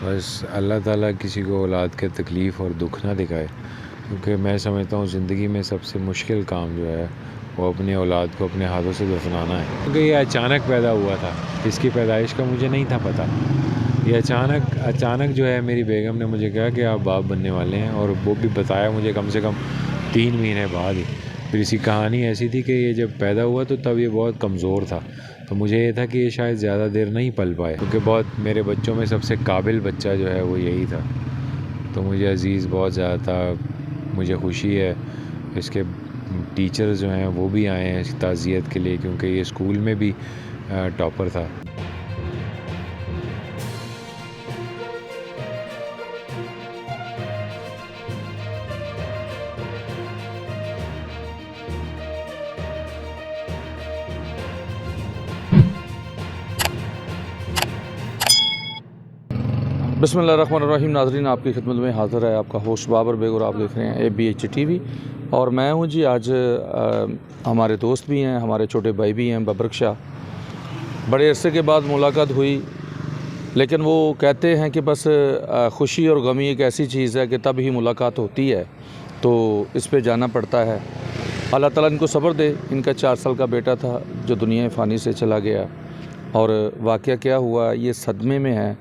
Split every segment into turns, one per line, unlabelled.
بس اللہ تعالیٰ کسی کو اولاد کے تکلیف اور دکھ نہ دکھائے، کیونکہ میں سمجھتا ہوں زندگی میں سب سے مشکل کام جو ہے وہ اپنی اولاد کو اپنے ہاتھوں سے دفنانا ہے، کیونکہ یہ اچانک پیدا ہوا تھا، اس کی پیدائش کا مجھے نہیں تھا پتہ۔ یہ اچانک جو ہے میری بیگم نے مجھے کہا کہ آپ باپ بننے والے ہیں، اور وہ بھی بتایا مجھے کم سے کم 3 مہینے بعد ہی۔ پھر اس کی کہانی ایسی تھی کہ یہ جب پیدا ہوا تو تب یہ بہت کمزور تھا، تو مجھے یہ تھا کہ یہ شاید زیادہ دیر نہیں پل پائے، کیونکہ بہت میرے بچوں میں سب سے قابل بچہ جو ہے وہ یہی تھا، تو مجھے عزیز بہت زیادہ تھا۔ مجھے خوشی ہے اس کے ٹیچرز جو ہیں وہ بھی آئے ہیں اس کی تعزیت کے لیے، کیونکہ یہ اسکول میں بھی ٹاپر تھا۔
بسم اللہ الرحمن الرحیم۔ ناظرین، آپ کی خدمت میں حاضر ہے آپ کا ہوسٹ بابر بیگ، اور آپ دیکھ رہے ہیں ABH TV، اور میں ہوں جی۔ آج ہمارے دوست بھی ہیں، ہمارے چھوٹے بھائی بھی ہیں، ببرک شاہ۔ بڑے عرصے کے بعد ملاقات ہوئی، لیکن وہ کہتے ہیں کہ بس خوشی اور غمی ایک ایسی چیز ہے کہ تب ہی ملاقات ہوتی ہے، تو اس پہ جانا پڑتا ہے۔ اللہ تعالیٰ ان کو صبر دے۔ ان کا 4 سال کا بیٹا تھا جو دنیا فانی سے چلا گیا، اور واقعہ کیا ہوا یہ صدمے میں ہے۔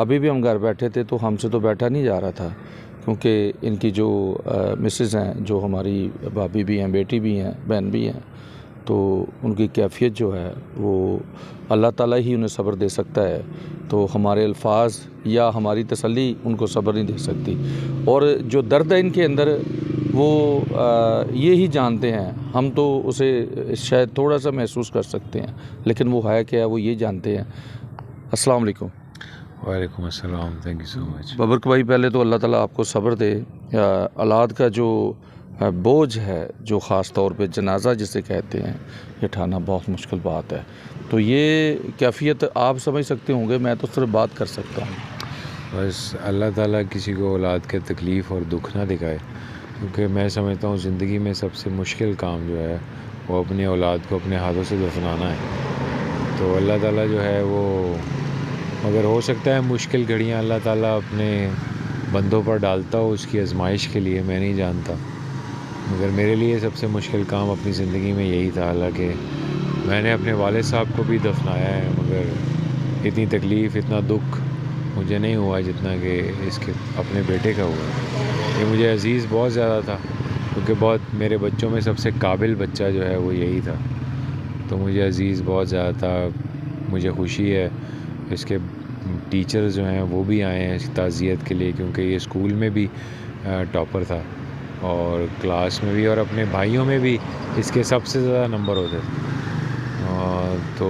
ابھی بھی ہم گھر بیٹھے تھے تو ہم سے تو بیٹھا نہیں جا رہا تھا، کیونکہ ان کی جو مسز ہیں، جو ہماری بھابھی بھی ہیں، بیٹی بھی ہیں، بہن بھی ہیں، تو ان کی کیفیت جو ہے وہ اللہ تعالیٰ ہی انہیں صبر دے سکتا ہے، تو ہمارے الفاظ یا ہماری تسلی ان کو صبر نہیں دے سکتی۔ اور جو درد ہے ان کے اندر وہ یہ ہی جانتے ہیں، ہم تو اسے شاید تھوڑا سا محسوس کر سکتے ہیں، لیکن وہ ہے کیا، وہ یہ جانتے ہیں۔ السلام علیکم۔
وعلیکم السلام، تھینک یو سو مچ۔
ببرک بھائی، پہلے تو اللہ تعالیٰ آپ کو صبر دے۔ اولاد کا جو بوجھ ہے، جو خاص طور پہ جنازہ جسے کہتے ہیں، یہ اٹھانا بہت مشکل بات ہے، تو یہ کیفیت آپ سمجھ سکتے ہوں گے، میں تو صرف بات کر سکتا ہوں۔
بس اللہ تعالیٰ کسی کو اولاد کے تکلیف اور دکھ نہ دکھائے، کیونکہ میں سمجھتا ہوں زندگی میں سب سے مشکل کام جو ہے وہ اپنی اولاد کو اپنے ہاتھوں سے دفنانا ہے، تو اللہ تعالیٰ جو ہے وہ، مگر ہو سکتا ہے مشکل گھڑیاں اللہ تعالیٰ اپنے بندوں پر ڈالتا ہو اس کی آزمائش کے لیے، میں نہیں جانتا، مگر میرے لیے سب سے مشکل کام اپنی زندگی میں یہی تھا۔ حالانکہ میں نے اپنے والد صاحب کو بھی دفنایا ہے، مگر اتنی تکلیف، اتنا دکھ مجھے نہیں ہوا جتنا کہ اس کے اپنے بیٹے کا ہوا۔ یہ مجھے عزیز بہت زیادہ تھا، کیونکہ بہت میرے بچوں میں سب سے قابل بچہ جو ہے وہ یہی تھا، تو مجھے عزیز بہت زیادہ تھا۔ مجھے خوشی ہے اس کے ٹیچرز جو ہیں وہ بھی آئے ہیں اس کی تعزیت کے لیے، کیونکہ یہ اسکول میں بھی ٹاپر تھا، اور کلاس میں بھی، اور اپنے بھائیوں میں بھی اس کے سب سے زیادہ نمبر ہوتے تھے، تو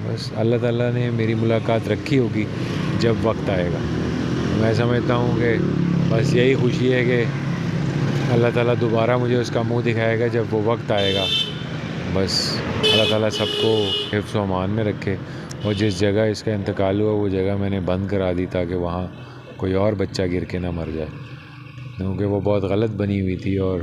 بس اللہ تعالیٰ نے میری ملاقات رکھی ہوگی جب وقت آئے گا۔ میں سمجھتا ہوں کہ بس یہی خوشی ہے کہ اللہ تعالیٰ دوبارہ مجھے اس کا منہ دکھائے گا جب وہ وقت آئے گا۔ بس اللہ تعالیٰ سب کو حفظ و امان میں رکھے، اور جس جگہ اس کا انتقال ہوا وہ جگہ میں نے بند کرا دی تاکہ وہاں کوئی اور بچہ گر کے نہ مر جائے، کیونکہ وہ بہت غلط بنی ہوئی تھی، اور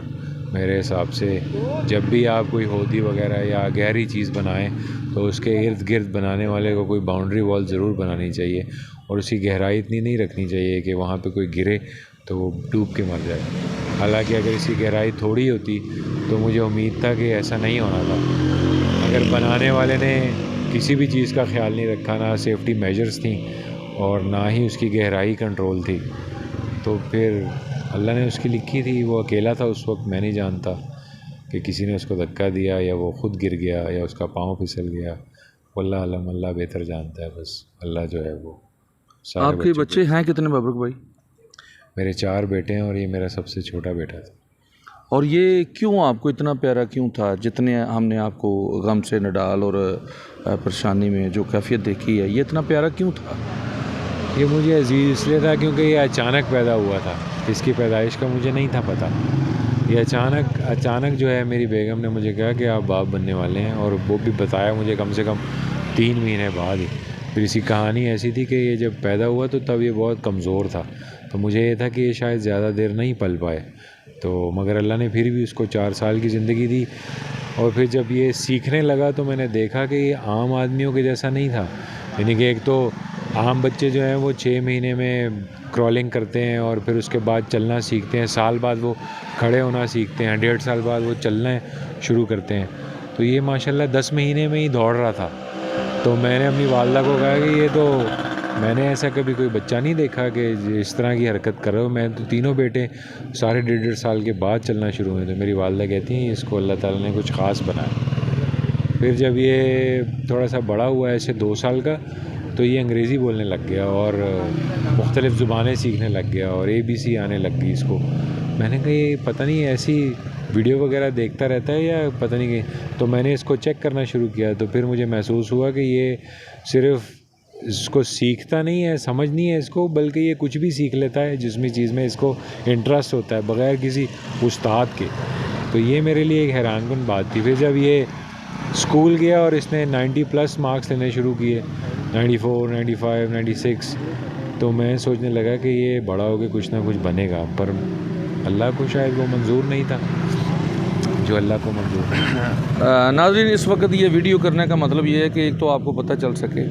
میرے حساب سے جب بھی آپ کوئی ہودی وغیرہ یا گہری چیز بنائیں تو اس کے ارد گرد بنانے والے کو کوئی باؤنڈری وال ضرور بنانی چاہیے، اور اس کی گہرائی اتنی نہیں رکھنی چاہیے کہ وہاں پہ کوئی گرے تو وہ ڈوب کے مر جائے۔ حالانکہ اگر اس کی گہرائی تھوڑی ہوتی تو مجھے امید تھا کہ ایسا نہیں ہونا تھا، اگر بنانے والے نے کسی بھی چیز کا خیال نہیں رکھا، نہ سیفٹی میجرز تھیں اور نہ ہی اس کی گہرائی کنٹرول تھی، تو پھر اللہ نے اس کی لکھی تھی، وہ اکیلا تھا اس وقت، میں نہیں جانتا کہ کسی نے اس کو دھکا دیا یا وہ خود گر گیا یا اس کا پاؤں پھسل گیا، واللہ علم، اللہ بہتر جانتا ہے۔ بس اللہ جو ہے وہ سارے
آپ کے بچے ہیں کتنے ببرک بھائی؟
میرے 4 بیٹے ہیں، اور یہ میرا سب سے چھوٹا بیٹا تھا۔
اور یہ کیوں آپ کو اتنا پیارا کیوں تھا؟ جتنے ہم نے آپ کو غم سے نڈال اور پریشانی میں جو کیفیت دیکھی ہے، یہ اتنا پیارا کیوں تھا؟
یہ مجھے عزیز اس لیے تھا کیونکہ یہ اچانک پیدا ہوا تھا، اس کی پیدائش کا مجھے نہیں تھا پتہ۔ یہ اچانک جو ہے میری بیگم نے مجھے کہا کہ آپ باپ بننے والے ہیں، اور وہ بھی بتایا مجھے کم سے کم 3 مہینے بعد ہی۔ پھر اس کی کہانی ایسی تھی کہ یہ جب پیدا ہوا تو تب یہ بہت کمزور تھا، تو مجھے یہ تھا کہ یہ شاید زیادہ دیر نہیں پل پائے، تو مگر اللہ نے پھر بھی اس کو 4 سال کی زندگی دی۔ اور پھر جب یہ سیکھنے لگا تو میں نے دیکھا کہ یہ عام آدمیوں کے جیسا نہیں تھا، یعنی کہ ایک تو عام بچے جو ہیں وہ 6 مہینے میں کرالنگ کرتے ہیں اور پھر اس کے بعد چلنا سیکھتے ہیں، سال بعد وہ کھڑے ہونا سیکھتے ہیں، 1.5 سال بعد وہ چلنا شروع کرتے ہیں. تو یہ ماشاءاللہ 10 مہینے میں ہی دوڑ رہا تھا. تو میں نے اپنی والدہ کو کہا کہ یہ تو میں نے ایسا کبھی کوئی بچہ نہیں دیکھا کہ اس طرح کی حرکت کر رہا ہو. میں تو تینوں بیٹے سارے 1.5 سال کے بعد چلنا شروع ہوئے. تو میری والدہ کہتی ہیں اس کو اللہ تعالیٰ نے کچھ خاص بنایا. پھر جب یہ تھوڑا سا بڑا ہوا ایسے 2 سال کا تو یہ انگریزی بولنے لگ گیا اور مختلف زبانیں سیکھنے لگ گیا اور ABC آنے لگ گئی اس کو. میں نے کہا یہ پتہ نہیں ایسی ویڈیو وغیرہ دیکھتا رہتا ہے یا پتہ نہیں کہ. تو میں نے اس کو چیک کرنا شروع کیا تو پھر مجھے محسوس ہوا کہ یہ صرف اس کو سیکھتا نہیں ہے، سمجھ نہیں ہے اس کو، بلکہ یہ کچھ بھی سیکھ لیتا ہے جس میں چیز میں اس کو انٹرسٹ ہوتا ہے بغیر کسی استاد کے. تو یہ میرے لیے ایک حیران کن بات تھی. پھر جب یہ اسکول گیا اور اس نے 90+ مارکس لینے شروع کیے، 94 95 96، تو میں سوچنے لگا کہ یہ بڑا ہو کے کچھ نہ کچھ بنے گا. پر اللہ کو شاید وہ منظور نہیں تھا جو اللہ کو منظور ہے.
ناظرین اس وقت یہ ویڈیو کرنے کا مطلب یہ ہے کہ ایک تو آپ کو پتہ چل سکے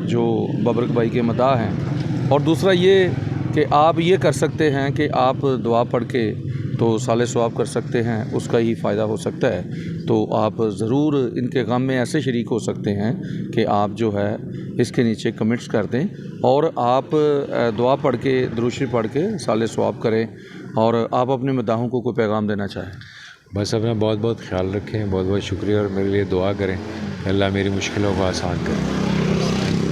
جو ببرک بھائی کے مداح ہیں، اور دوسرا یہ کہ آپ یہ کر سکتے ہیں کہ آپ دعا پڑھ کے تو سال ثواب کر سکتے ہیں، اس کا ہی فائدہ ہو سکتا ہے. تو آپ ضرور ان کے غم میں ایسے شریک ہو سکتے ہیں کہ آپ جو ہے اس کے نیچے کمنٹس کر دیں اور آپ دعا پڑھ کے درود شریف پڑھ کے سال ثواب کریں. اور آپ اپنے مداحوں کو کوئی پیغام دینا چاہیں؟
بس اپنا بہت بہت خیال رکھیں. بہت بہت شکریہ اور میرے لیے دعا کریں کہ اللہ میری مشکلوں کو آسان کرے.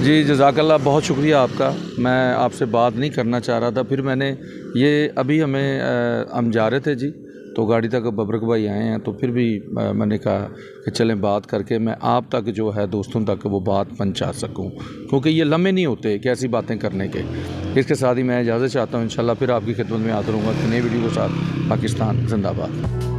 جی جزاک اللہ، بہت شکریہ آپ کا. میں آپ سے بات نہیں کرنا چاہ رہا تھا، پھر میں نے یہ ابھی ہم جا رہے تھے جی، تو گاڑی تک ببرک بھائی آئے ہیں، تو پھر بھی میں نے کہا کہ چلیں بات کر کے میں آپ تک جو ہے دوستوں تک وہ بات پہنچا سکوں، کیونکہ یہ لمحے نہیں ہوتے کہ ایسی باتیں کرنے کے. اس کے ساتھ ہی میں اجازت چاہتا ہوں، انشاءاللہ پھر آپ کی خدمت میں حاضر ہوں گا کہ نئی ویڈیو کے ساتھ. پاکستان زندہ باد.